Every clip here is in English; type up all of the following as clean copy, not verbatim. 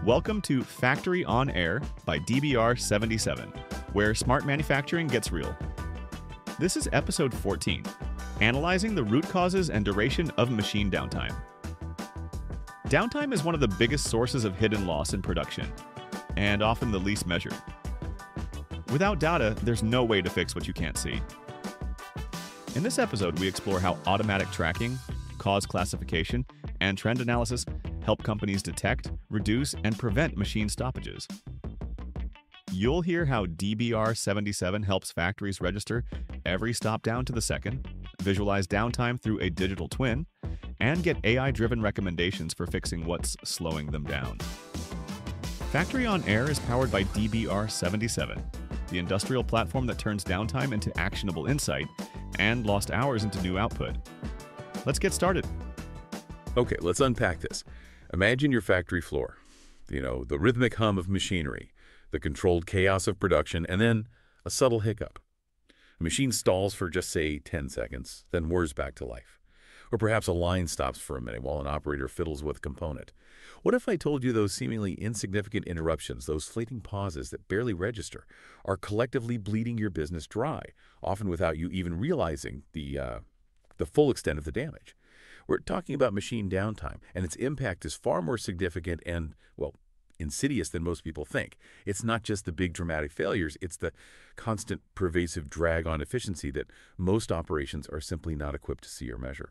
Welcome to Factory on Air by DBR77, where smart manufacturing gets real. This is episode 14, analyzing the root causes and duration of machine downtime. Downtime is one of the biggest sources of hidden loss in production, and often the least measured. Without data, there's no way to fix what you can't see. In this episode, we explore how automatic tracking, cause classification, and trend analysis help companies detect, reduce, and prevent machine stoppages. You'll hear how DBR77 helps factories register every stop down to the second, visualize downtime through a digital twin, and get AI-driven recommendations for fixing what's slowing them down. Factory on Air is powered by DBR77, the industrial platform that turns downtime into actionable insight and lost hours into new output. Let's get started. Okay, let's unpack this. Imagine your factory floor. The rhythmic hum of machinery, the controlled chaos of production, and then a subtle hiccup. A machine stalls for just, say, 10 seconds, then whirs back to life. Or perhaps a line stops for a minute while an operator fiddles with a component. What if I told you those seemingly insignificant interruptions, those fleeting pauses that barely register, are collectively bleeding your business dry, often without you even realizing the full extent of the damage? We're talking about machine downtime, and its impact is far more significant and, well, insidious than most people think. It's not just the big dramatic failures, it's the constant pervasive drag on efficiency that most operations are simply not equipped to see or measure.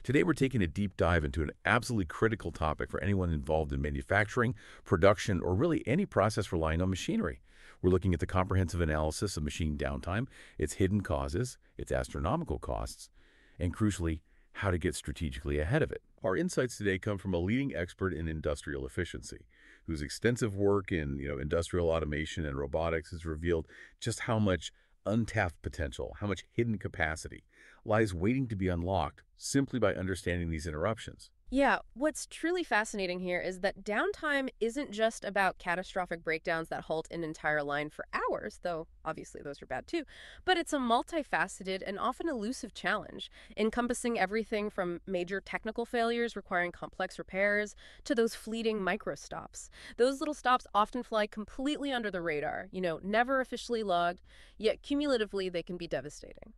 Today, we're taking a deep dive into an absolutely critical topic for anyone involved in manufacturing, production, or really any process relying on machinery. We're looking at the comprehensive analysis of machine downtime, its hidden causes, its astronomical costs, and crucially, how to get strategically ahead of it. Our insights today come from a leading expert in industrial efficiency, whose extensive work in industrial automation and robotics has revealed just how much untapped potential, how much hidden capacity lies waiting to be unlocked simply by understanding these interruptions. Yeah, what's truly fascinating here is that downtime isn't just about catastrophic breakdowns that halt an entire line for hours, though obviously those are bad too, but it's a multifaceted and often elusive challenge, encompassing everything from major technical failures requiring complex repairs to those fleeting micro-stops. Those little stops often fly completely under the radar, never officially logged, yet cumulatively they can be devastating.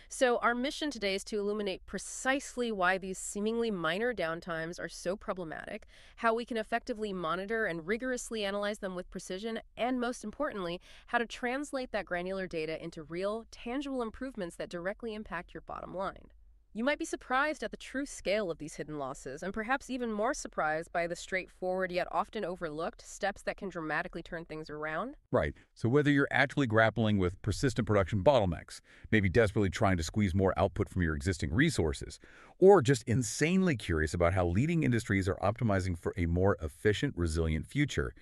So our mission today is to illuminate precisely why these seemingly minor downtimes are so problematic, how we can effectively monitor and rigorously analyze them with precision, and most importantly, how to translate that granular data into real, tangible improvements that directly impact your bottom line. You might be surprised at the true scale of these hidden losses, and perhaps even more surprised by the straightforward yet often overlooked steps that can dramatically turn things around. Right. So whether you're actually grappling with persistent production bottlenecks, maybe desperately trying to squeeze more output from your existing resources, or just insanely curious about how leading industries are optimizing for a more efficient, resilient future,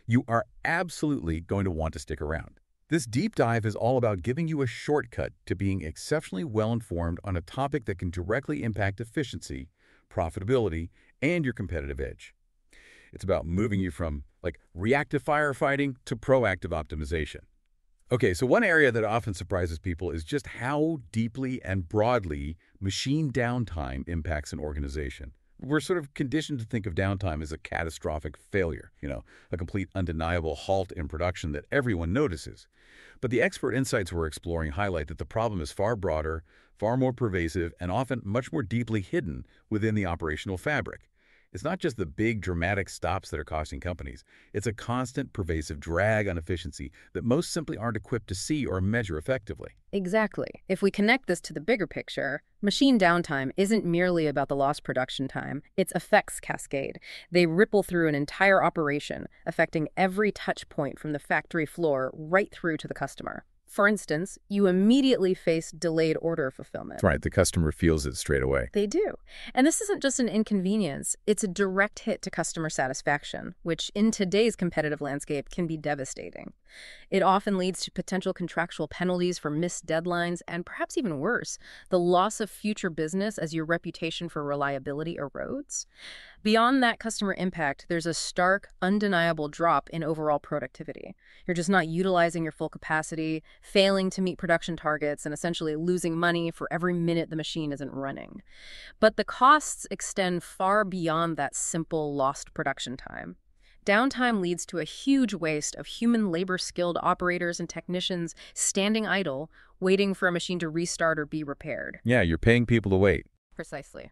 you are absolutely going to want to stick around. This deep dive is all about giving you a shortcut to being exceptionally well-informed on a topic that can directly impact efficiency, profitability, and your competitive edge. It's about moving you from, reactive firefighting to proactive optimization. Okay, so one area that often surprises people is just how deeply and broadly machine downtime impacts an organization. We're sort of conditioned to think of downtime as a catastrophic failure, a complete undeniable halt in production that everyone notices. But the expert insights we're exploring highlight that the problem is far broader, far more pervasive, and often much more deeply hidden within the operational fabric. It's not just the big dramatic stops that are costing companies. It's a constant, pervasive drag on efficiency that most simply aren't equipped to see or measure effectively. Exactly. If we connect this to the bigger picture, machine downtime isn't merely about the lost production time. Its effects cascade. They ripple through an entire operation, affecting every touch point from the factory floor right through to the customer. For instance, you immediately face delayed order fulfillment. That's right. The customer feels it straight away. They do. And this isn't just an inconvenience. It's a direct hit to customer satisfaction, which in today's competitive landscape can be devastating. It often leads to potential contractual penalties for missed deadlines and perhaps even worse, the loss of future business as your reputation for reliability erodes. Beyond that customer impact, there's a stark, undeniable drop in overall productivity. You're just not utilizing your full capacity, failing to meet production targets, and essentially losing money for every minute the machine isn't running. But the costs extend far beyond that simple lost production time. Downtime leads to a huge waste of human labor-skilled operators and technicians standing idle, waiting for a machine to restart or be repaired. Yeah, you're paying people to wait. Precisely.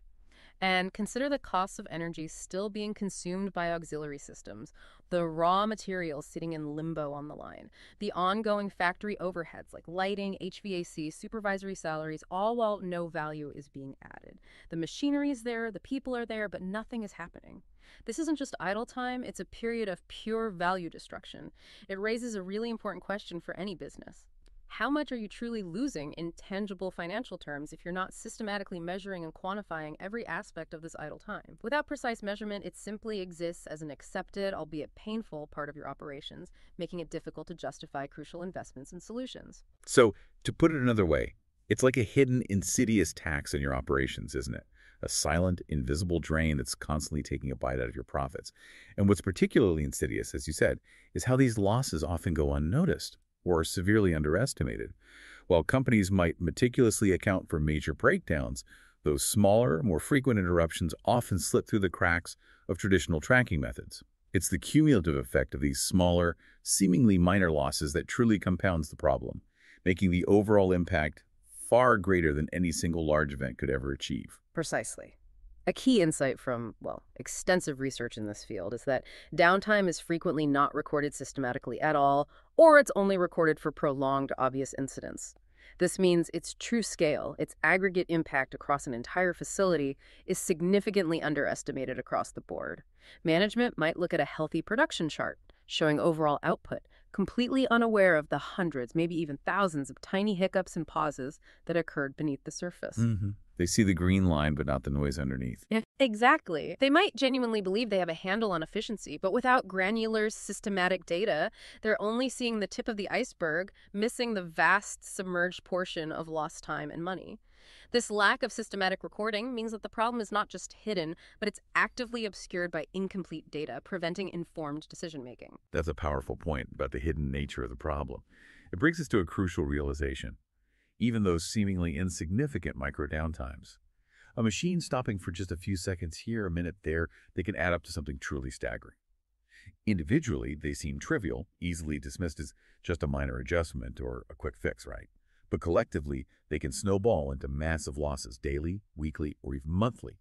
And consider the costs of energy still being consumed by auxiliary systems, the raw materials sitting in limbo on the line, the ongoing factory overheads like lighting, HVAC, supervisory salaries, all while no value is being added. The machinery is there, the people are there, but nothing is happening. This isn't just idle time, it's a period of pure value destruction. It raises a really important question for any business. How much are you truly losing in tangible financial terms if you're not systematically measuring and quantifying every aspect of this idle time? Without precise measurement, it simply exists as an accepted, albeit painful, part of your operations, making it difficult to justify crucial investments and solutions. So, to put it another way, it's like a hidden, insidious tax in your operations, isn't it? A silent, invisible drain that's constantly taking a bite out of your profits. And what's particularly insidious, as you said, is how these losses often go unnoticed or are severely underestimated. While companies might meticulously account for major breakdowns, those smaller, more frequent interruptions often slip through the cracks of traditional tracking methods. It's the cumulative effect of these smaller, seemingly minor losses that truly compounds the problem, making the overall impact far greater than any single large event could ever achieve. Precisely. A key insight from, extensive research in this field is that downtime is frequently not recorded systematically at all, or it's only recorded for prolonged, obvious incidents. This means its true scale, its aggregate impact across an entire facility, is significantly underestimated across the board. Management might look at a healthy production chart, showing overall output, completely unaware of the hundreds, maybe even thousands of tiny hiccups and pauses that occurred beneath the surface. They see the green line, but not the noise underneath. Yeah, exactly. They might genuinely believe they have a handle on efficiency, but without granular, systematic data, they're only seeing the tip of the iceberg, missing the vast submerged portion of lost time and money. This lack of systematic recording means that the problem is not just hidden, but it's actively obscured by incomplete data, preventing informed decision-making. That's a powerful point about the hidden nature of the problem. It brings us to a crucial realization. Even those seemingly insignificant micro-downtimes. A machine stopping for just a few seconds here, a minute there, they can add up to something truly staggering. Individually, they seem trivial, easily dismissed as just a minor adjustment or a quick fix, right? But collectively, they can snowball into massive losses daily, weekly, or even monthly.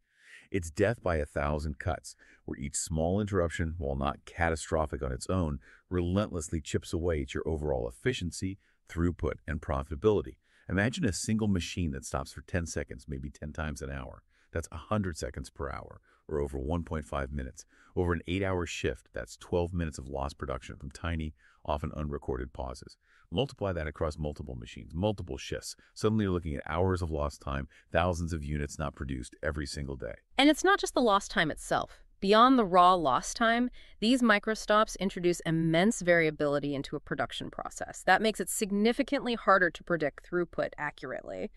It's death by 1,000 cuts, where each small interruption, while not catastrophic on its own, relentlessly chips away at your overall efficiency, throughput, and profitability. Imagine a single machine that stops for 10 seconds, maybe 10 times an hour. That's 100 seconds per hour, or over 1.5 minutes. Over an 8-hour shift, that's 12 minutes of lost production from tiny, often unrecorded pauses. Multiply that across multiple machines, multiple shifts. Suddenly you're looking at hours of lost time, thousands of units not produced every single day. And it's not just the lost time itself. Beyond the raw lost time, these microstops introduce immense variability into a production process. That makes it significantly harder to predict throughput accurately.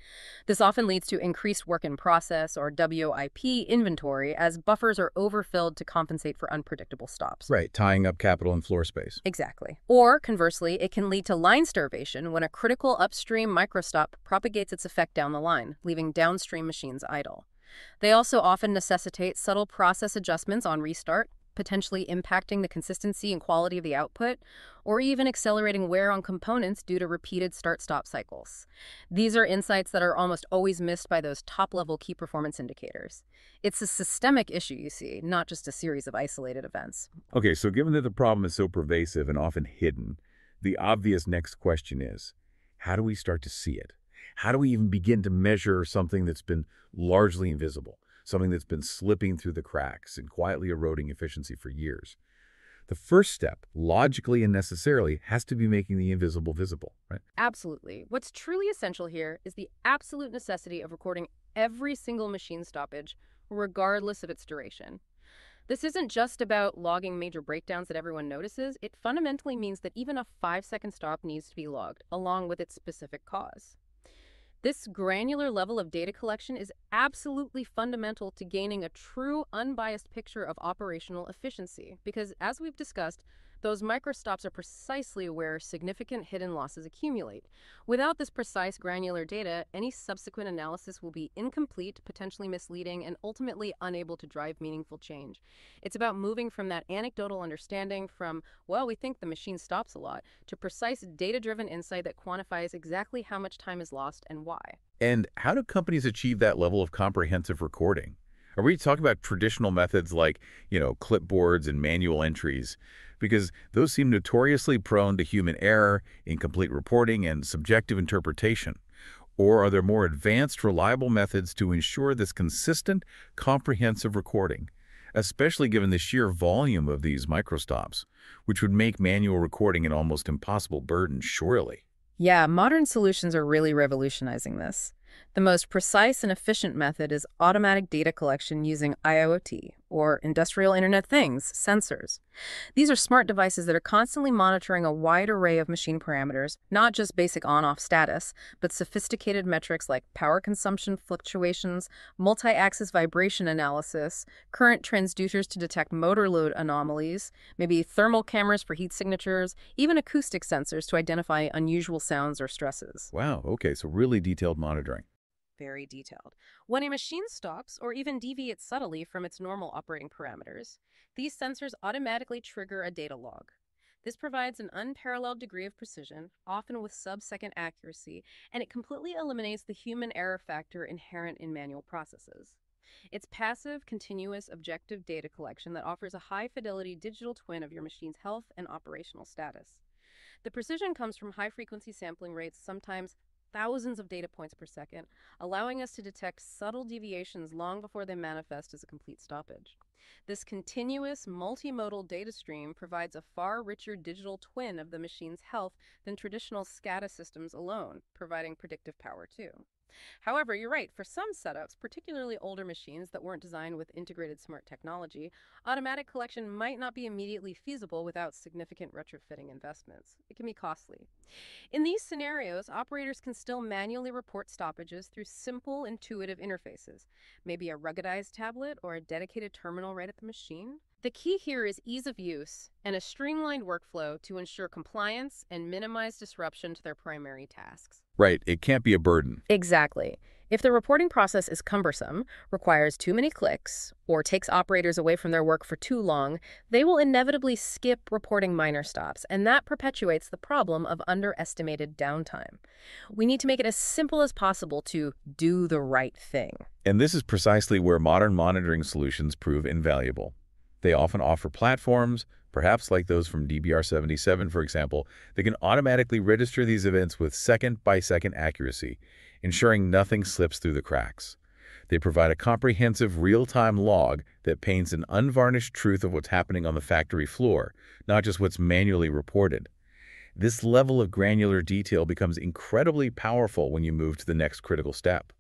This often leads to increased work in process, or WIP, inventory, as buffers are overfilled to compensate for unpredictable stops. Right, tying up capital and floor space. Exactly. Or, conversely, it can lead to line starvation when a critical upstream microstop propagates its effect down the line, leaving downstream machines idle. They also often necessitate subtle process adjustments on restart, potentially impacting the consistency and quality of the output, or even accelerating wear on components due to repeated start-stop cycles. These are insights that are almost always missed by those top-level key performance indicators. It's a systemic issue, you see, not just a series of isolated events. Okay, so given that the problem is so pervasive and often hidden, the obvious next question is, how do we start to see it? How do we even begin to measure something that's been largely invisible, something that's been slipping through the cracks and quietly eroding efficiency for years? The first step, logically and necessarily, has to be making the invisible visible, right? Absolutely. What's truly essential here is the absolute necessity of recording every single machine stoppage, regardless of its duration. This isn't just about logging major breakdowns that everyone notices. It fundamentally means that even a 5-second stop needs to be logged, along with its specific cause. This granular level of data collection is absolutely fundamental to gaining a true, unbiased picture of operational efficiency because, as we've discussed, Those microstops are precisely where significant hidden losses accumulate. Without this precise granular data, any subsequent analysis will be incomplete, potentially misleading, and ultimately unable to drive meaningful change. It's about moving from that anecdotal understanding from, well, we think the machine stops a lot, to precise data-driven insight that quantifies exactly how much time is lost and why. And how do companies achieve that level of comprehensive recording? Are we talking about traditional methods like, clipboards and manual entries? Because those seem notoriously prone to human error, incomplete reporting, and subjective interpretation. Or are there more advanced, reliable methods to ensure this consistent, comprehensive recording, especially given the sheer volume of these microstops, which would make manual recording an almost impossible burden, surely? Yeah, modern solutions are really revolutionizing this. The most precise and efficient method is automatic data collection using IIoT, or Industrial Internet of Things, sensors. These are smart devices that are constantly monitoring a wide array of machine parameters, not just basic on-off status, but sophisticated metrics like power consumption fluctuations, multi-axis vibration analysis, current transducers to detect motor load anomalies, maybe thermal cameras for heat signatures, even acoustic sensors to identify unusual sounds or stresses. Wow, okay, so really detailed monitoring. Very detailed. When a machine stops or even deviates subtly from its normal operating parameters, these sensors automatically trigger a data log. This provides an unparalleled degree of precision, often with sub-second accuracy, and it completely eliminates the human error factor inherent in manual processes. It's passive, continuous, objective data collection that offers a high-fidelity digital twin of your machine's health and operational status. The precision comes from high-frequency sampling rates, sometimes thousands of data points per second, allowing us to detect subtle deviations long before they manifest as a complete stoppage. This continuous, multimodal data stream provides a far richer digital twin of the machine's health than traditional SCADA systems alone, providing predictive power too. However, you're right, for some setups, particularly older machines that weren't designed with integrated smart technology, automatic collection might not be immediately feasible without significant retrofitting investments. It can be costly. In these scenarios, operators can still manually report stoppages through simple, intuitive interfaces, maybe a ruggedized tablet or a dedicated terminal right at the machine. The key here is ease of use and a streamlined workflow to ensure compliance and minimize disruption to their primary tasks. Right, it can't be a burden. Exactly. If the reporting process is cumbersome, requires too many clicks, or takes operators away from their work for too long, they will inevitably skip reporting minor stops, and that perpetuates the problem of underestimated downtime. We need to make it as simple as possible to do the right thing. And this is precisely where modern monitoring solutions prove invaluable. They often offer platforms, perhaps like those from DBR77, for example, that can automatically register these events with second-by-second accuracy, ensuring nothing slips through the cracks. They provide a comprehensive real-time log that paints an unvarnished truth of what's happening on the factory floor, not just what's manually reported. This level of granular detail becomes incredibly powerful when you move to the next critical step,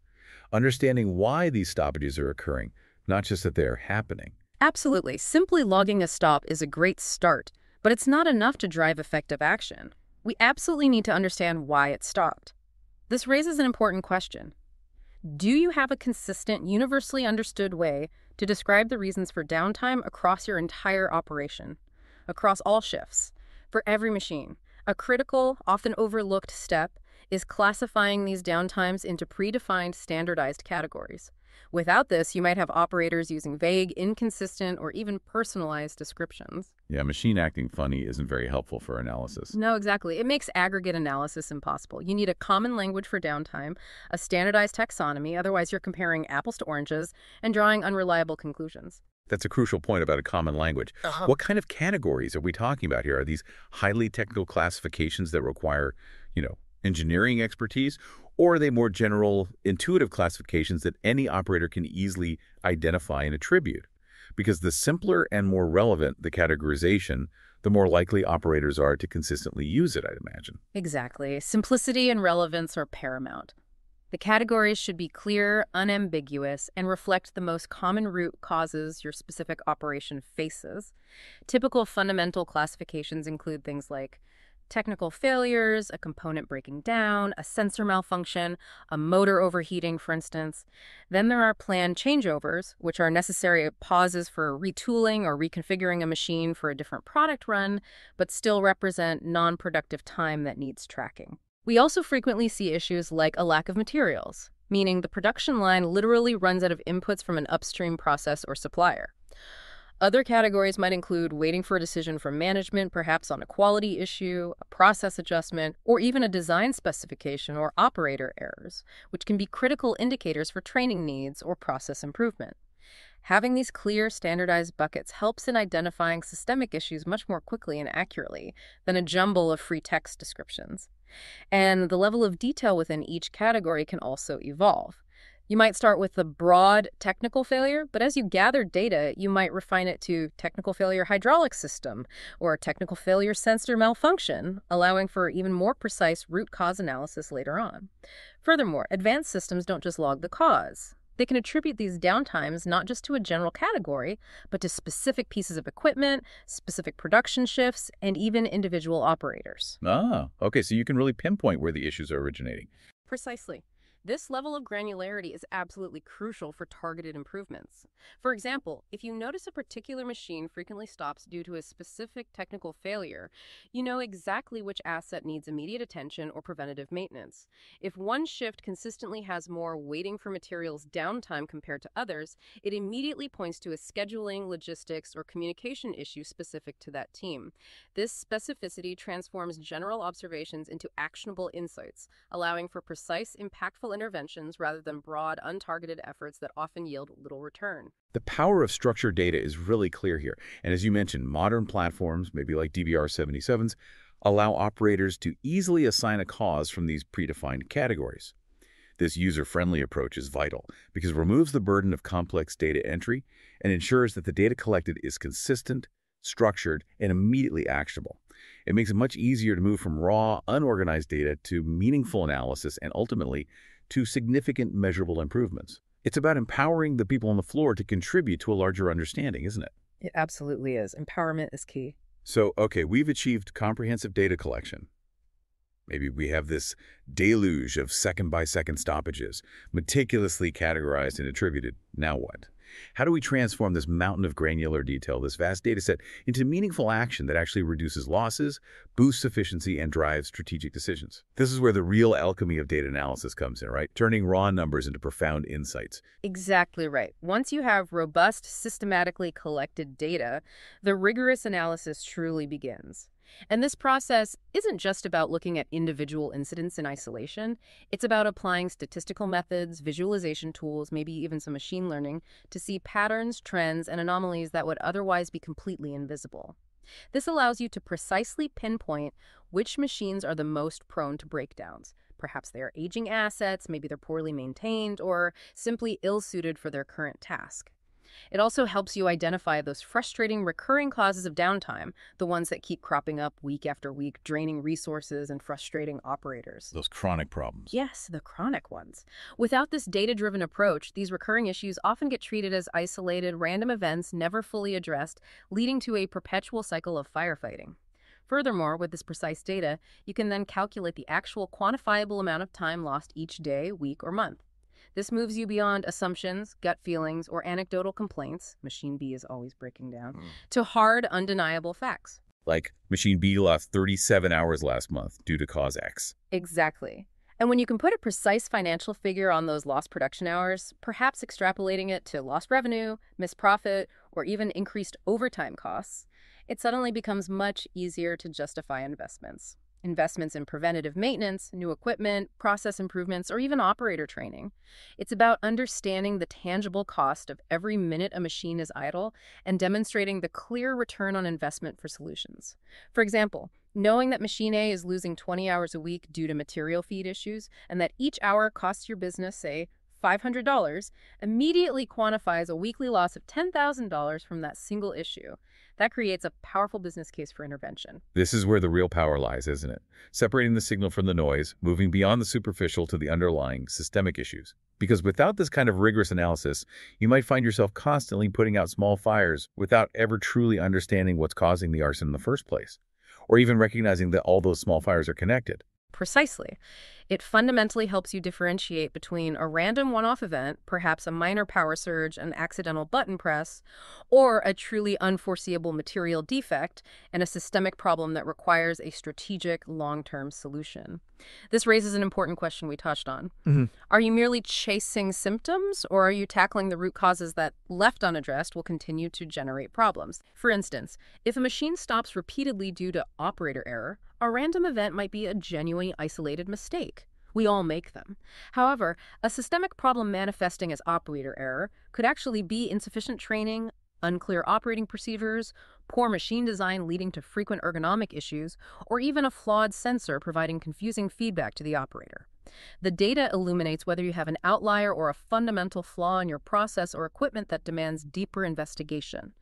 understanding why these stoppages are occurring, not just that they are happening. Absolutely. Simply logging a stop is a great start, but it's not enough to drive effective action. We absolutely need to understand why it stopped. This raises an important question. Do you have a consistent, universally understood way to describe the reasons for downtime across your entire operation, across all shifts, for every machine? A critical, often overlooked step is classifying these downtimes into predefined, standardized categories. Without this, you might have operators using vague, inconsistent, or even personalized descriptions. Yeah, machine acting funny isn't very helpful for analysis. No, exactly. It makes aggregate analysis impossible. You need a common language for downtime, a standardized taxonomy, otherwise you're comparing apples to oranges and drawing unreliable conclusions. That's a crucial point about a common language. What kind of categories are we talking about here? Are these highly technical classifications that require, engineering expertise? Or are they more general, intuitive classifications that any operator can easily identify and attribute? Because the simpler and more relevant the categorization, the more likely operators are to consistently use it, I'd imagine. Exactly. Simplicity and relevance are paramount. The categories should be clear, unambiguous, and reflect the most common root causes your specific operation faces. Typical fundamental classifications include things like Technical failures, a component breaking down, a sensor malfunction, a motor overheating, for instance. Then there are planned changeovers, which are necessary pauses for retooling or reconfiguring a machine for a different product run, but still represent non-productive time that needs tracking. We also frequently see issues like a lack of materials, meaning the production line literally runs out of inputs from an upstream process or supplier. Other categories might include waiting for a decision from management, perhaps on a quality issue, a process adjustment, or even a design specification or operator errors, which can be critical indicators for training needs or process improvement. Having these clear, standardized buckets helps in identifying systemic issues much more quickly and accurately than a jumble of free text descriptions. And the level of detail within each category can also evolve. You might start with the broad technical failure, but as you gather data, you might refine it to technical failure hydraulic system or technical failure sensor malfunction, allowing for even more precise root cause analysis later on. Furthermore, advanced systems don't just log the cause. They can attribute these downtimes not just to a general category, but to specific pieces of equipment, specific production shifts, and even individual operators. Ah, okay, so you can really pinpoint where the issues are originating. Precisely. This level of granularity is absolutely crucial for targeted improvements. For example, if you notice a particular machine frequently stops due to a specific technical failure, you know exactly which asset needs immediate attention or preventative maintenance. If one shift consistently has more waiting for materials downtime compared to others, it immediately points to a scheduling, logistics, or communication issue specific to that team. This specificity transforms general observations into actionable insights, allowing for precise, impactful interventions rather than broad, untargeted efforts that often yield little return. The power of structured data is really clear here. And as you mentioned, modern platforms, maybe like DBR77s, allow operators to easily assign a cause from these predefined categories. This user-friendly approach is vital because it removes the burden of complex data entry and ensures that the data collected is consistent, structured, and immediately actionable. It makes it much easier to move from raw, unorganized data to meaningful analysis and ultimately to significant measurable improvements. It's about empowering the people on the floor to contribute to a larger understanding, isn't it? It absolutely is. Empowerment is key. So, okay, we've achieved comprehensive data collection. Maybe we have this deluge of second-by-second stoppages, meticulously categorized and attributed. Now what? How do we transform this mountain of granular detail, this vast data set, into meaningful action that actually reduces losses, boosts efficiency, and drives strategic decisions? This is where the real alchemy of data analysis comes in, right? Turning raw numbers into profound insights. Exactly right. Once you have robust, systematically collected data, the rigorous analysis truly begins. And this process isn't just about looking at individual incidents in isolation. It's about applying statistical methods, visualization tools, maybe even some machine learning, to see patterns, trends, and anomalies that would otherwise be completely invisible. This allows you to precisely pinpoint which machines are the most prone to breakdowns. Perhaps they are aging assets, maybe they're poorly maintained, or simply ill-suited for their current task. It also helps you identify those frustrating recurring causes of downtime, the ones that keep cropping up week after week, draining resources and frustrating operators. Those chronic problems. Yes, the chronic ones. Without this data-driven approach, these recurring issues often get treated as isolated, random events never fully addressed, leading to a perpetual cycle of firefighting. Furthermore, with this precise data, you can then calculate the actual quantifiable amount of time lost each day, week, or month. This moves you beyond assumptions, gut feelings, or anecdotal complaints — machine B is always breaking down — to hard, undeniable facts. Like, machine B lost 37 hours last month due to cause X. Exactly. And when you can put a precise financial figure on those lost production hours, perhaps extrapolating it to lost revenue, missed profit, or even increased overtime costs, it suddenly becomes much easier to justify investments. Investments in preventative maintenance, new equipment, process improvements, or even operator training. It's about understanding the tangible cost of every minute a machine is idle and demonstrating the clear return on investment for solutions. For example, knowing that machine A is losing 20 hours a week due to material feed issues and that each hour costs your business, say, $500, immediately quantifies a weekly loss of $10,000 from that single issue. That creates a powerful business case for intervention. This is where the real power lies, isn't it? Separating the signal from the noise, moving beyond the superficial to the underlying systemic issues. Because without this kind of rigorous analysis, you might find yourself constantly putting out small fires without ever truly understanding what's causing the arson in the first place. or even recognizing that all those small fires are connected. Precisely. It fundamentally helps you differentiate between a random one-off event, perhaps a minor power surge, an accidental button press, or a truly unforeseeable material defect and a systemic problem that requires a strategic, long-term solution. This raises an important question we touched on. Are you merely chasing symptoms, or are you tackling the root causes that, left unaddressed, will continue to generate problems? For instance, if a machine stops repeatedly due to operator error, a random event might be a genuine isolated mistake. We all make them. However, a systemic problem manifesting as operator error could actually be insufficient training, unclear operating procedures, poor machine design leading to frequent ergonomic issues, or even a flawed sensor providing confusing feedback to the operator. The data illuminates whether you have an outlier or a fundamental flaw in your process or equipment that demands deeper investigation.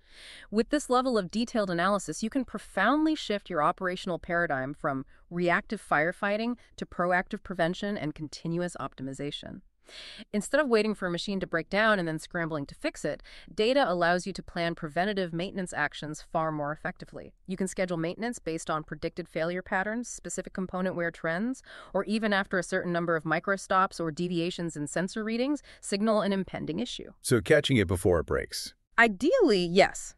With this level of detailed analysis, you can profoundly shift your operational paradigm from reactive firefighting to proactive prevention and continuous optimization. Instead of waiting for a machine to break down and then scrambling to fix it, data allows you to plan preventative maintenance actions far more effectively. You can schedule maintenance based on predicted failure patterns, specific component wear trends, or even after a certain number of microstops or deviations in sensor readings signal an impending issue. So catching it before it breaks. Ideally, yes.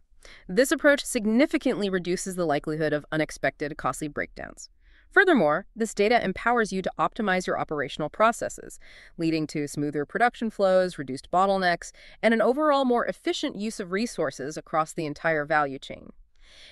This approach significantly reduces the likelihood of unexpected, costly breakdowns. Furthermore, this data empowers you to optimize your operational processes, leading to smoother production flows, reduced bottlenecks, and an overall more efficient use of resources across the entire value chain.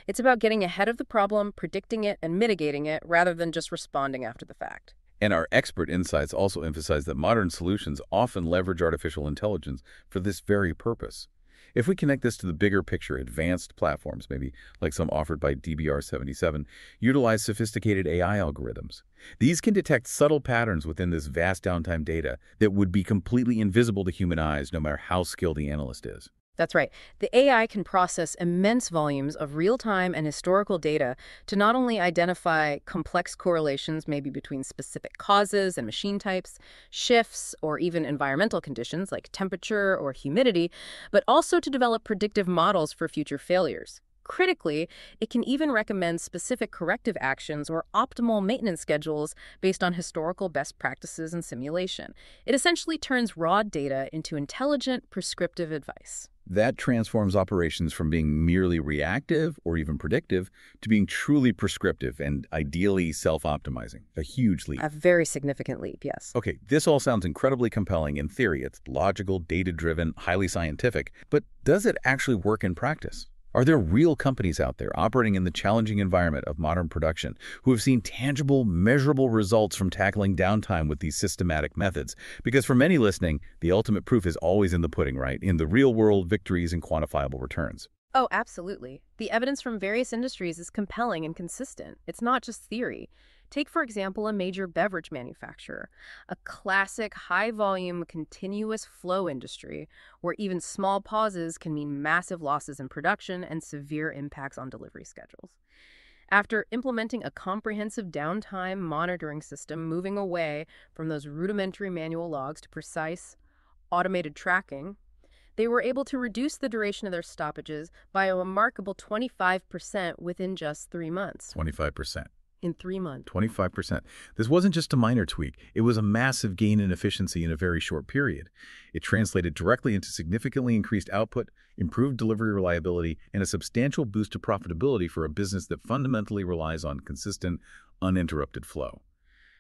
It's about getting ahead of the problem, predicting it, and mitigating it, rather than just responding after the fact. And our expert insights also emphasize that modern solutions often leverage artificial intelligence for this very purpose. If we connect this to the bigger picture, advanced platforms, maybe like some offered by DBR77, utilize sophisticated AI algorithms. These can detect subtle patterns within this vast downtime data that would be completely invisible to human eyes, no matter how skilled the analyst is. That's right. The AI can process immense volumes of real-time and historical data to not only identify complex correlations maybe between specific causes and machine types, shifts, or even environmental conditions like temperature or humidity, but also to develop predictive models for future failures. Critically, it can even recommend specific corrective actions or optimal maintenance schedules based on historical best practices and simulation. It essentially turns raw data into intelligent, prescriptive advice. That transforms operations from being merely reactive or even predictive to being truly prescriptive and ideally self-optimizing. A huge leap. A very significant leap, yes. Okay, this all sounds incredibly compelling in theory. It's logical, data-driven, highly scientific. But does it actually work in practice? Are there real companies out there operating in the challenging environment of modern production who have seen tangible, measurable results from tackling downtime with these systematic methods? Because for many listening, the ultimate proof is always in the pudding, right? In the real-world victories and quantifiable returns. Oh, absolutely. The evidence from various industries is compelling and consistent. It's not just theory. Take, for example, a major beverage manufacturer, a classic high-volume, continuous flow industry where even small pauses can mean massive losses in production and severe impacts on delivery schedules. After implementing a comprehensive downtime monitoring system, moving away from those rudimentary manual logs to precise, automated tracking, they were able to reduce the duration of their stoppages by a remarkable 25% within just 3 months. 25%. In 3 months. 25%. This wasn't just a minor tweak. It was a massive gain in efficiency in a very short period. It translated directly into significantly increased output, improved delivery reliability, and a substantial boost to profitability for a business that fundamentally relies on consistent, uninterrupted flow.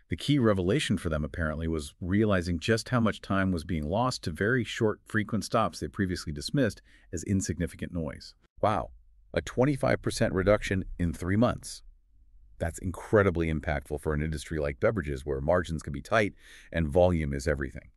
The key revelation for them, apparently, was realizing just how much time was being lost to very short, frequent stops they previously dismissed as insignificant noise. Wow, a 25% reduction in 3 months. That's incredibly impactful for an industry like beverages where margins can be tight and volume is everything.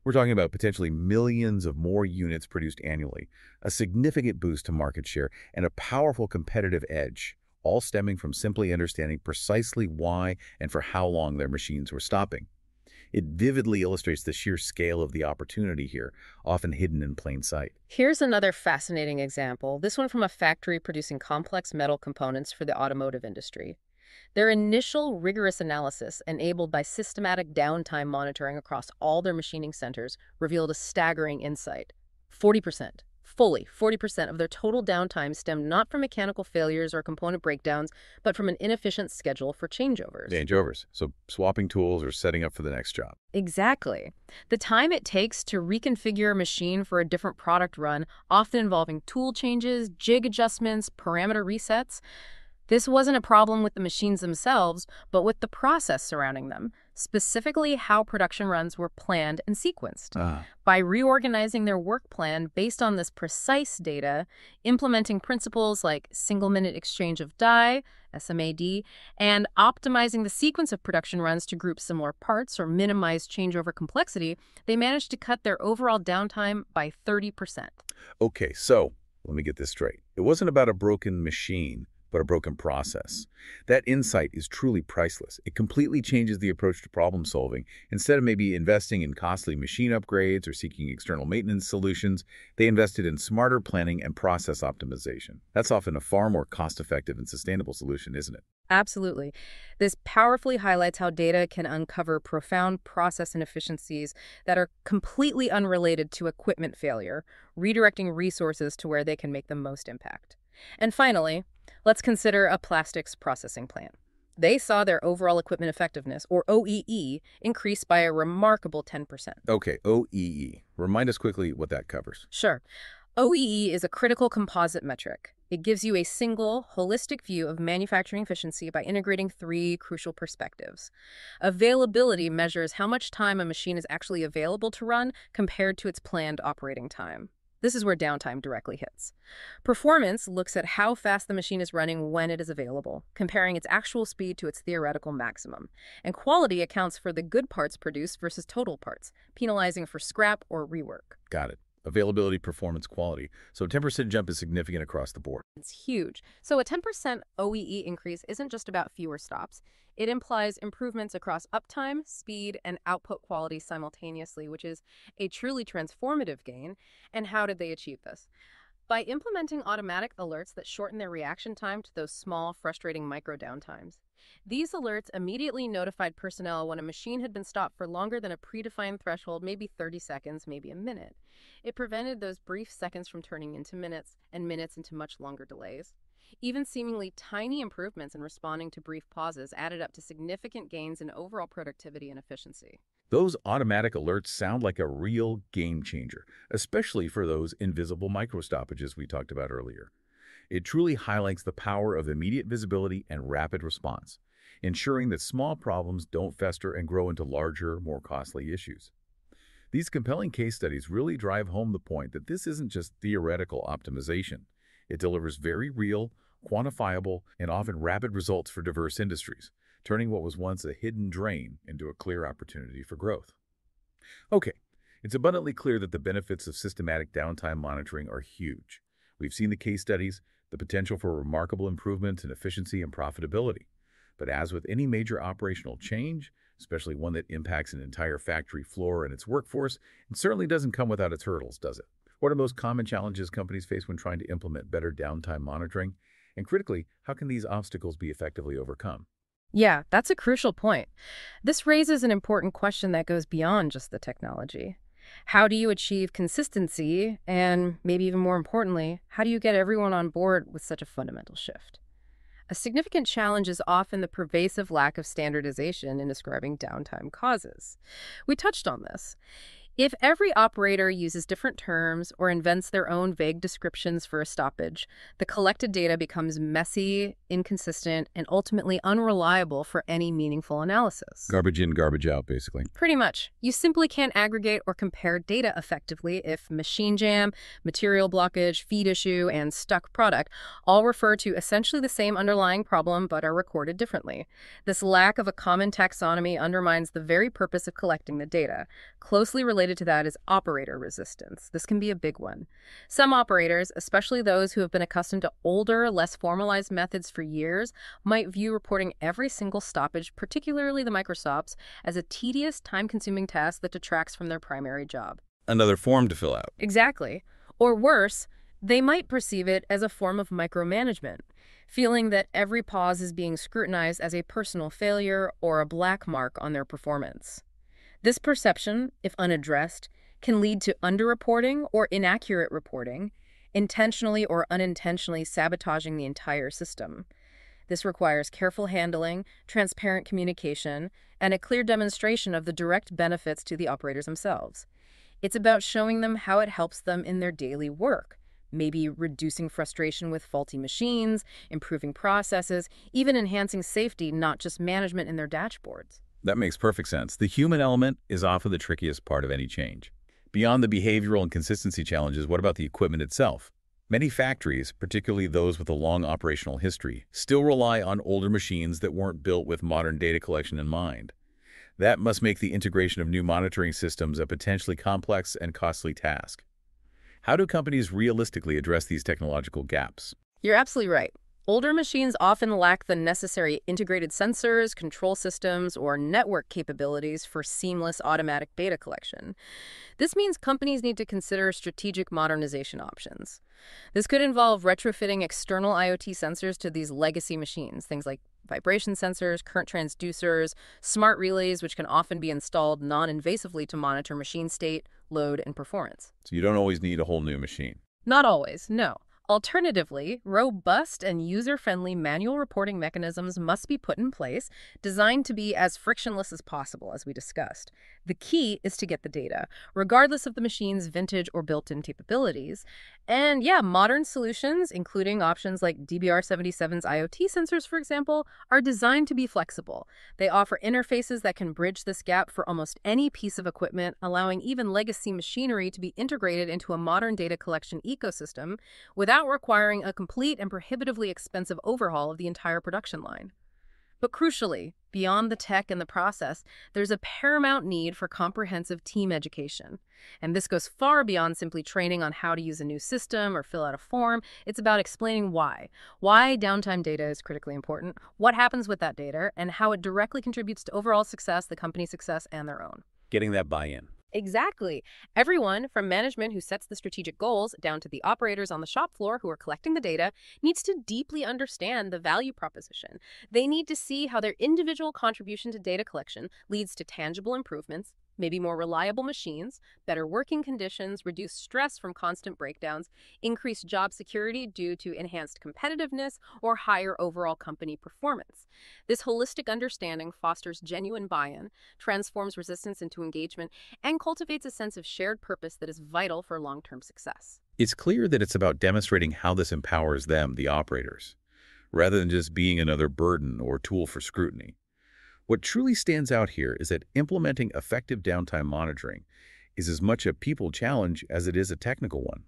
We're talking about potentially millions of more units produced annually, a significant boost to market share, and a powerful competitive edge, all stemming from simply understanding precisely why and for how long their machines were stopping. It vividly illustrates the sheer scale of the opportunity here, often hidden in plain sight. Here's another fascinating example, this one from a factory producing complex metal components for the automotive industry. Their initial rigorous analysis, enabled by systematic downtime monitoring across all their machining centers, revealed a staggering insight. 40%. fully 40% of their total downtime stemmed not from mechanical failures or component breakdowns, but from an inefficient schedule for changeovers. Changeovers. So swapping tools or setting up for the next job. Exactly. The time it takes to reconfigure a machine for a different product run, often involving tool changes, jig adjustments, parameter resets. This wasn't a problem with the machines themselves, but with the process surrounding them, specifically how production runs were planned and sequenced. By reorganizing their work plan based on this precise data, implementing principles like single-minute exchange of die, SMAD, and optimizing the sequence of production runs to group similar parts or minimize changeover complexity, they managed to cut their overall downtime by 30%. Okay, so let me get this straight. It wasn't about a broken machine, but a broken process. That insight is truly priceless. It completely changes the approach to problem solving. Instead of maybe investing in costly machine upgrades or seeking external maintenance solutions, they invested in smarter planning and process optimization. That's often a far more cost-effective and sustainable solution, isn't it? Absolutely. This powerfully highlights how data can uncover profound process inefficiencies that are completely unrelated to equipment failure, redirecting resources to where they can make the most impact. And finally, let's consider a plastics processing plant. They saw their overall equipment effectiveness, or OEE, increase by a remarkable 10%. Okay, OEE. Remind us quickly what that covers. Sure. OEE is a critical composite metric. It gives you a single, holistic view of manufacturing efficiency by integrating three crucial perspectives. Availability measures how much time a machine is actually available to run compared to its planned operating time. This is where downtime directly hits. Performance looks at how fast the machine is running when it is available, comparing its actual speed to its theoretical maximum. And quality accounts for the good parts produced versus total parts, penalizing for scrap or rework. Got it. Availability, performance, quality. So a 10% jump is significant across the board. It's huge. So a 10% OEE increase isn't just about fewer stops. It implies improvements across uptime, speed, and output quality simultaneously, which is a truly transformative gain. And how did they achieve this? By implementing automatic alerts that shorten their reaction time to those small, frustrating micro-downtimes. These alerts immediately notified personnel when a machine had been stopped for longer than a predefined threshold, maybe 30 seconds, maybe a minute. It prevented those brief seconds from turning into minutes, and minutes into much longer delays. Even seemingly tiny improvements in responding to brief pauses added up to significant gains in overall productivity and efficiency. Those automatic alerts sound like a real game changer, especially for those invisible micro-stoppages we talked about earlier. It truly highlights the power of immediate visibility and rapid response, ensuring that small problems don't fester and grow into larger, more costly issues. These compelling case studies really drive home the point that this isn't just theoretical optimization. It delivers very real, quantifiable, and often rapid results for diverse industries, turning what was once a hidden drain into a clear opportunity for growth. Okay, it's abundantly clear that the benefits of systematic downtime monitoring are huge. We've seen the case studies, the potential for remarkable improvements in efficiency and profitability. But as with any major operational change, especially one that impacts an entire factory floor and its workforce, it certainly doesn't come without its hurdles, does it? What are the most common challenges companies face when trying to implement better downtime monitoring? And critically, how can these obstacles be effectively overcome? Yeah, that's a crucial point. This raises an important question that goes beyond just the technology. How do you achieve consistency? And maybe even more importantly, how do you get everyone on board with such a fundamental shift? A significant challenge is often the pervasive lack of standardization in describing downtime causes. We touched on this. If every operator uses different terms or invents their own vague descriptions for a stoppage, the collected data becomes messy, inconsistent, and ultimately unreliable for any meaningful analysis. Garbage in, garbage out, basically. Pretty much. You simply can't aggregate or compare data effectively if machine jam, material blockage, feed issue, and stuck product all refer to essentially the same underlying problem but are recorded differently. This lack of a common taxonomy undermines the very purpose of collecting the data. Closely related to that is operator resistance. This can be a big one. Some operators, especially those who have been accustomed to older, less formalized methods for years, might view reporting every single stoppage, particularly the microstops, as a tedious, time-consuming task that detracts from their primary job. Another form to fill out. Exactly. Or worse, they might perceive it as a form of micromanagement, feeling that every pause is being scrutinized as a personal failure or a black mark on their performance. This perception, if unaddressed, can lead to underreporting or inaccurate reporting, intentionally or unintentionally sabotaging the entire system. This requires careful handling, transparent communication, and a clear demonstration of the direct benefits to the operators themselves. It's about showing them how it helps them in their daily work, maybe reducing frustration with faulty machines, improving processes, even enhancing safety, not just management in their dashboards. That makes perfect sense. The human element is often the trickiest part of any change. Beyond the behavioral and consistency challenges, what about the equipment itself? Many factories, particularly those with a long operational history, still rely on older machines that weren't built with modern data collection in mind. That must make the integration of new monitoring systems a potentially complex and costly task. How do companies realistically address these technological gaps? You're absolutely right. Older machines often lack the necessary integrated sensors, control systems, or network capabilities for seamless automatic data collection. This means companies need to consider strategic modernization options. This could involve retrofitting external IoT sensors to these legacy machines, things like vibration sensors, current transducers, smart relays, which can often be installed non-invasively to monitor machine state, load, and performance. So you don't always need a whole new machine. Not always, no. Alternatively, robust and user-friendly manual reporting mechanisms must be put in place, designed to be as frictionless as possible, as we discussed. The key is to get the data, regardless of the machine's vintage or built-in capabilities. And yeah, modern solutions, including options like DBR77's IoT sensors, for example, are designed to be flexible. They offer interfaces that can bridge this gap for almost any piece of equipment, allowing even legacy machinery to be integrated into a modern data collection ecosystem without requiring a complete and prohibitively expensive overhaul of the entire production line. But crucially, beyond the tech and the process, there's a paramount need for comprehensive team education. And this goes far beyond simply training on how to use a new system or fill out a form. It's about explaining why downtime data is critically important, what happens with that data, and how it directly contributes to overall success, the company's success, and their own. Getting that buy-in. Exactly. Everyone, from management who sets the strategic goals down to the operators on the shop floor who are collecting the data, needs to deeply understand the value proposition. They need to see how their individual contribution to data collection leads to tangible improvements, maybe more reliable machines, better working conditions, reduced stress from constant breakdowns, increased job security due to enhanced competitiveness, or higher overall company performance. This holistic understanding fosters genuine buy-in, transforms resistance into engagement, and cultivates a sense of shared purpose that is vital for long-term success. It's clear that it's about demonstrating how this empowers them, the operators, rather than just being another burden or tool for scrutiny. What truly stands out here is that implementing effective downtime monitoring is as much a people challenge as it is a technical one.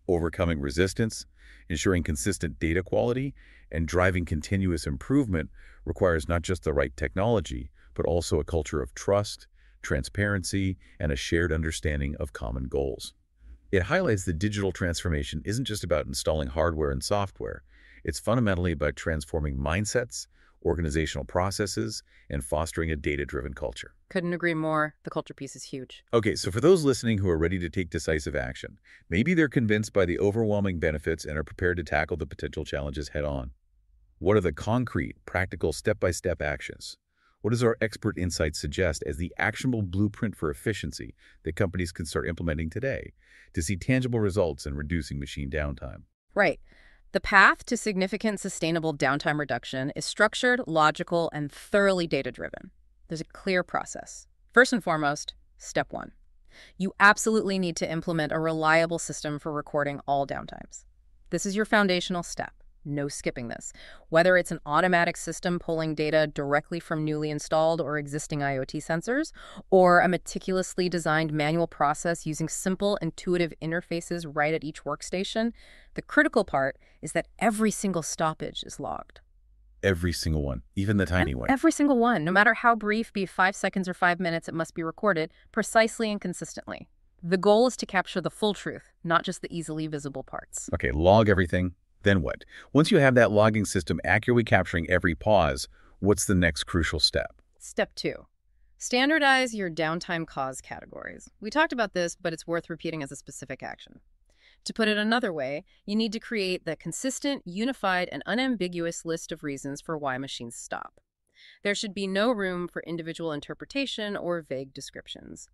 Overcoming resistance, ensuring consistent data quality, and driving continuous improvement requires not just the right technology, but also a culture of trust, transparency, and a shared understanding of common goals. It highlights that digital transformation isn't just about installing hardware and software. It's fundamentally about transforming mindsets, organizational processes, and fostering a data-driven culture. Couldn't agree more. The culture piece is huge. Okay, so for those listening who are ready to take decisive action, maybe they're convinced by the overwhelming benefits and are prepared to tackle the potential challenges head-on. What are the concrete, practical, step-by-step actions? What does our expert insight suggest as the actionable blueprint for efficiency that companies can start implementing today to see tangible results in reducing machine downtime? Right. The path to significant sustainable downtime reduction is structured, logical, and thoroughly data-driven. There's a clear process. First and foremost, step one. You absolutely need to implement a reliable system for recording all downtimes. This is your foundational step. No skipping this. Whether it's an automatic system pulling data directly from newly installed or existing IoT sensors, or a meticulously designed manual process using simple, intuitive interfaces right at each workstation, the critical part is that every single stoppage is logged. Every single one, even the tiny one. Every single one, no matter how brief, be it 5 seconds or 5 minutes, it must be recorded precisely and consistently. The goal is to capture the full truth, not just the easily visible parts. Okay, log everything. Then what? Once you have that logging system accurately capturing every pause, what's the next crucial step? Step 2. Standardize your downtime cause categories. We talked about this, but it's worth repeating as a specific action. To put it another way, you need to create the consistent, unified, and unambiguous list of reasons for why machines stop. There should be no room for individual interpretation or vague descriptions.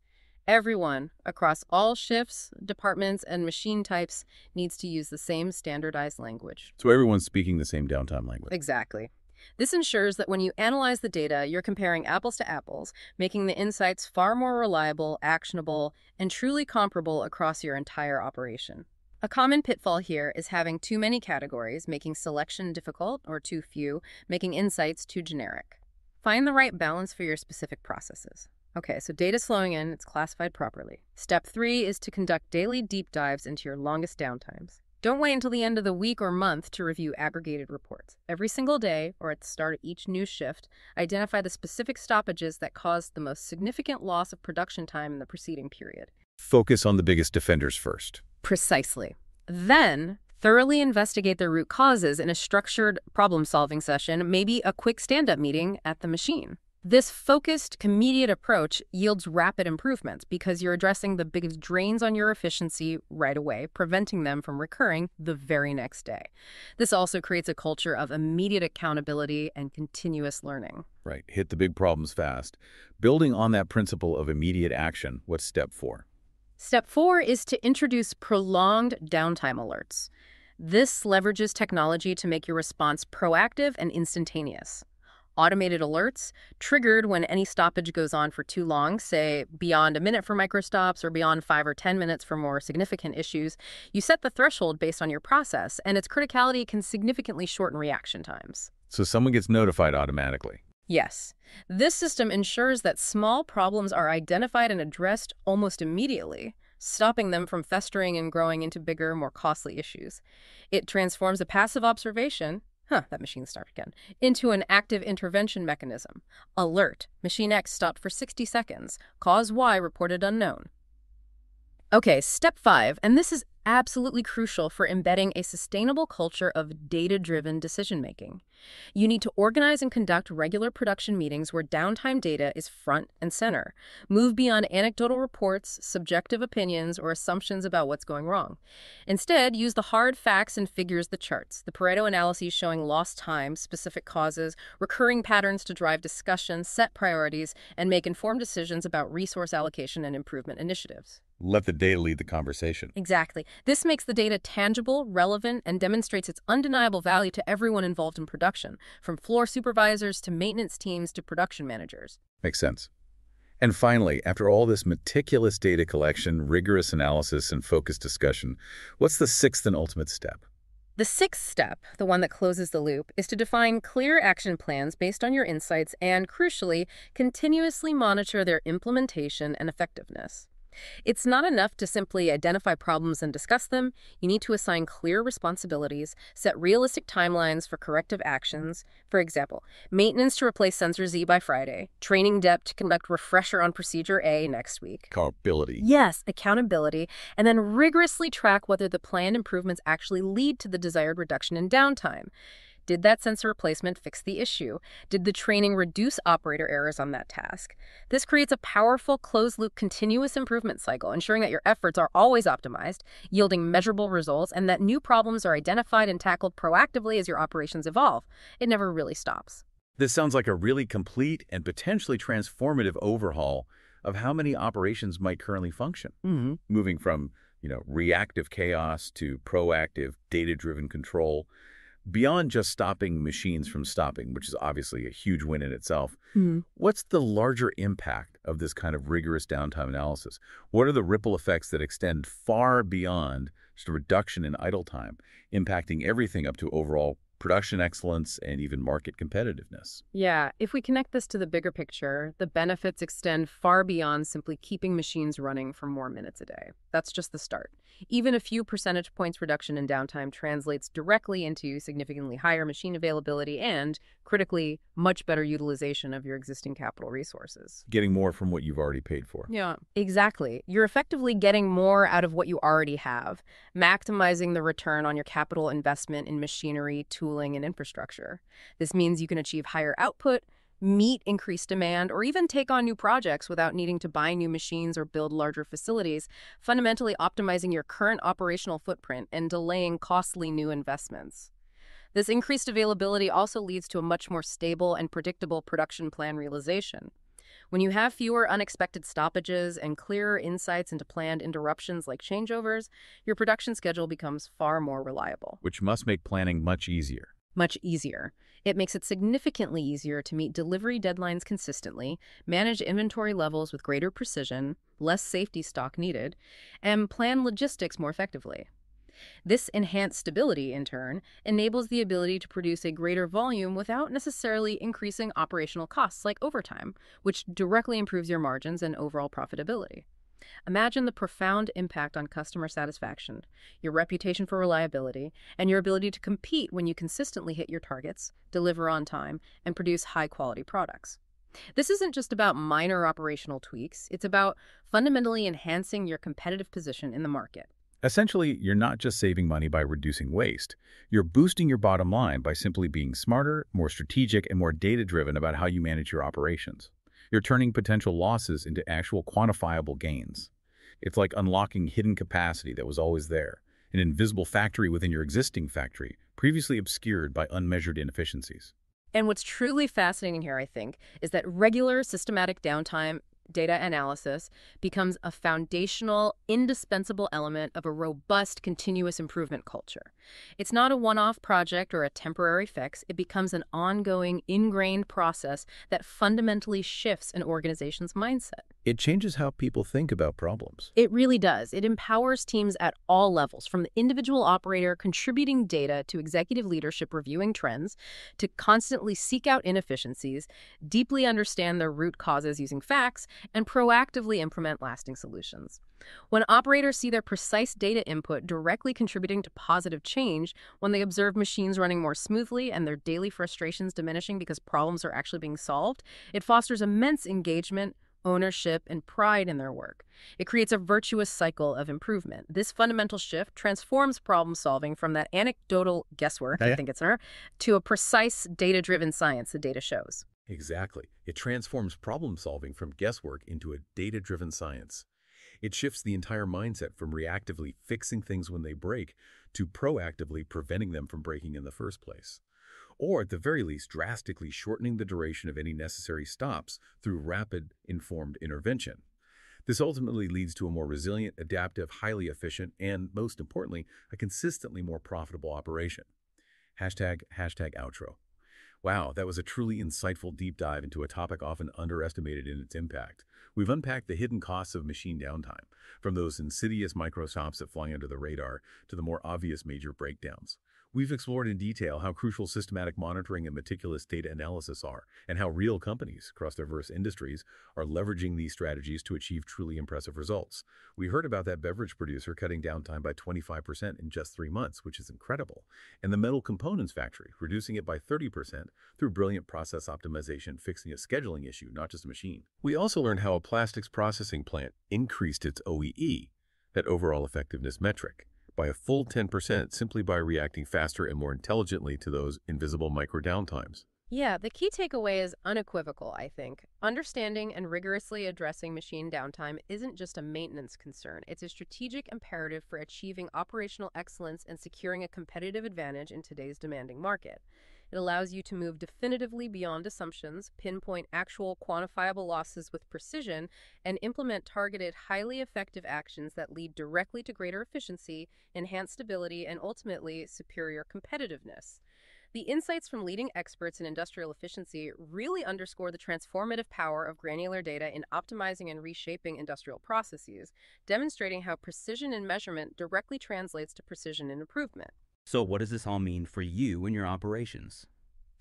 Everyone across all shifts, departments, and machine types needs to use the same standardized language. So everyone's speaking the same downtime language. Exactly. This ensures that when you analyze the data, you're comparing apples to apples, making the insights far more reliable, actionable, and truly comparable across your entire operation. A common pitfall here is having too many categories, making selection difficult, or too few, making insights too generic. Find the right balance for your specific processes. Okay, so data's flowing in, it's classified properly. Step 3 is to conduct daily deep dives into your longest downtimes. Don't wait until the end of the week or month to review aggregated reports. Every single day, or at the start of each new shift, identify the specific stoppages that caused the most significant loss of production time in the preceding period. Focus on the biggest offenders first. Precisely. Then, thoroughly investigate the root causes in a structured problem-solving session, maybe a quick stand-up meeting at the machine. This focused, immediate approach yields rapid improvements because you're addressing the biggest drains on your efficiency right away, preventing them from recurring the very next day. This also creates a culture of immediate accountability and continuous learning. Right. Hit the big problems fast. Building on that principle of immediate action, what's step 4? Step 4 is to introduce prolonged downtime alerts. This leverages technology to make your response proactive and instantaneous. Automated alerts, triggered when any stoppage goes on for too long, say beyond a minute for microstops or beyond 5 or 10 minutes for more significant issues. You set the threshold based on your process, and its criticality can significantly shorten reaction times. So someone gets notified automatically. Yes. This system ensures that small problems are identified and addressed almost immediately, stopping them from festering and growing into bigger, more costly issues. It transforms a passive observation, that machine stopped again, into an active intervention mechanism. Alert, machine X stopped for 60 seconds. Cause Y reported unknown. Okay, step 5, and this is absolutely crucial for embedding a sustainable culture of data-driven decision-making. You need to organize and conduct regular production meetings where downtime data is front and center. Move beyond anecdotal reports, subjective opinions, or assumptions about what's going wrong. Instead, use the hard facts and figures, the charts, the Pareto analyses showing lost time, specific causes, recurring patterns to drive discussion, set priorities, and make informed decisions about resource allocation and improvement initiatives. Let the data lead the conversation. Exactly. This makes the data tangible, relevant, and demonstrates its undeniable value to everyone involved in production, from floor supervisors to maintenance teams to production managers. Makes sense. And finally, after all this meticulous data collection, rigorous analysis, and focused discussion, what's the 6th and ultimate step? The 6th step, the one that closes the loop, is to define clear action plans based on your insights and, crucially, continuously monitor their implementation and effectiveness. It's not enough to simply identify problems and discuss them. You need to assign clear responsibilities, set realistic timelines for corrective actions. For example, maintenance to replace sensor Z by Friday, training depth to conduct refresher on procedure A next week. Accountability. Yes, accountability, and then rigorously track whether the planned improvements actually lead to the desired reduction in downtime. Did that sensor replacement fix the issue? Did the training reduce operator errors on that task? This creates a powerful closed-loop continuous improvement cycle, ensuring that your efforts are always optimized, yielding measurable results, and that new problems are identified and tackled proactively as your operations evolve. It never really stops. This sounds like a really complete and potentially transformative overhaul of how many operations might currently function. Moving from, reactive chaos to proactive, data-driven control. Beyond just stopping machines from stopping, which is obviously a huge win in itself, what's the larger impact of this kind of rigorous downtime analysis? What are the ripple effects that extend far beyond just a reduction in idle time, impacting everything up to overall production excellence and even market competitiveness? Yeah, if we connect this to the bigger picture, the benefits extend far beyond simply keeping machines running for more minutes a day. That's just the start. Even a few percentage points reduction in downtime translates directly into significantly higher machine availability and, critically, much better utilization of your existing capital resources. Getting more from what you've already paid for. Yeah, exactly. You're effectively getting more out of what you already have, maximizing the return on your capital investment in machinery, tooling, and infrastructure. This means you can achieve higher output, meet increased demand, or even take on new projects without needing to buy new machines or build larger facilities, fundamentally optimizing your current operational footprint and delaying costly new investments. This increased availability also leads to a much more stable and predictable production plan realization. When you have fewer unexpected stoppages and clearer insights into planned interruptions like changeovers, your production schedule becomes far more reliable. Which must make planning much easier. Much easier. It makes it significantly easier to meet delivery deadlines consistently, manage inventory levels with greater precision, less safety stock needed, and plan logistics more effectively. This enhanced stability, in turn, enables the ability to produce a greater volume without necessarily increasing operational costs like overtime, which directly improves your margins and overall profitability. Imagine the profound impact on customer satisfaction, your reputation for reliability, and your ability to compete when you consistently hit your targets, deliver on time, and produce high-quality products. This isn't just about minor operational tweaks, it's about fundamentally enhancing your competitive position in the market. Essentially, you're not just saving money by reducing waste. You're boosting your bottom line by simply being smarter, more strategic, and more data-driven about how you manage your operations. You're turning potential losses into actual quantifiable gains. It's like unlocking hidden capacity that was always there, an invisible factory within your existing factory, previously obscured by unmeasured inefficiencies. And what's truly fascinating here, I think, is that regular systematic downtime data analysis becomes a foundational, indispensable element of a robust continuous improvement culture. It's not a one-off project or a temporary fix. It becomes an ongoing, ingrained process that fundamentally shifts an organization's mindset. It changes how people think about problems. It really does. It empowers teams at all levels, from the individual operator contributing data to executive leadership reviewing trends, to constantly seek out inefficiencies, deeply understand their root causes using facts, and proactively implement lasting solutions. When operators see their precise data input directly contributing to positive change, when they observe machines running more smoothly and their daily frustrations diminishing because problems are actually being solved, it fosters immense engagement, ownership, and pride in their work. It creates a virtuous cycle of improvement. This fundamental shift transforms problem solving from that anecdotal guesswork, I think it's her, to a precise data-driven science, the data shows. Exactly. It transforms problem solving from guesswork into a data-driven science. It shifts the entire mindset from reactively fixing things when they break to proactively preventing them from breaking in the first place. Or at the very least, drastically shortening the duration of any necessary stops through rapid, informed intervention. This ultimately leads to a more resilient, adaptive, highly efficient, and, most importantly, a consistently more profitable operation. #outro. Wow, that was a truly insightful deep dive into a topic often underestimated in its impact. We've unpacked the hidden costs of machine downtime, from those insidious micro-stops that fly under the radar to the more obvious major breakdowns. We've explored in detail how crucial systematic monitoring and meticulous data analysis are, and how real companies across diverse industries are leveraging these strategies to achieve truly impressive results. We heard about that beverage producer cutting downtime by 25% in just 3 months, which is incredible, and the metal components factory reducing it by 30% through brilliant process optimization, fixing a scheduling issue, not just a machine. We also learned how a plastics processing plant increased its OEE, that overall effectiveness metric, by a full 10% simply by reacting faster and more intelligently to those invisible micro-downtimes. Yeah, the key takeaway is unequivocal, I think. Understanding and rigorously addressing machine downtime isn't just a maintenance concern. It's a strategic imperative for achieving operational excellence and securing a competitive advantage in today's demanding market. It allows you to move definitively beyond assumptions, pinpoint actual quantifiable losses with precision, and implement targeted, highly effective actions that lead directly to greater efficiency, enhanced stability, and ultimately superior competitiveness. The insights from leading experts in industrial efficiency really underscore the transformative power of granular data in optimizing and reshaping industrial processes, demonstrating how precision in measurement directly translates to precision in improvement. So what does this all mean for you and your operations?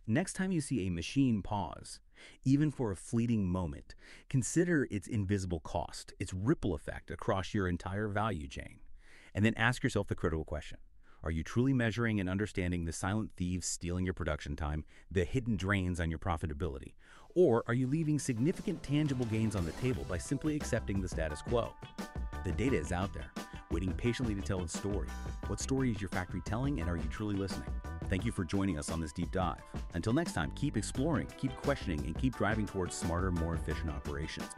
Next time you see a machine pause, even for a fleeting moment, consider its invisible cost, its ripple effect across your entire value chain. And then ask yourself the critical question. Are you truly measuring and understanding the silent thieves stealing your production time, the hidden drains on your profitability? Or are you leaving significant tangible gains on the table by simply accepting the status quo? The data is out there, waiting patiently to tell its story. What story is your factory telling, and are you truly listening? Thank you for joining us on this deep dive. Until next time, keep exploring, keep questioning, and keep driving towards smarter, more efficient operations.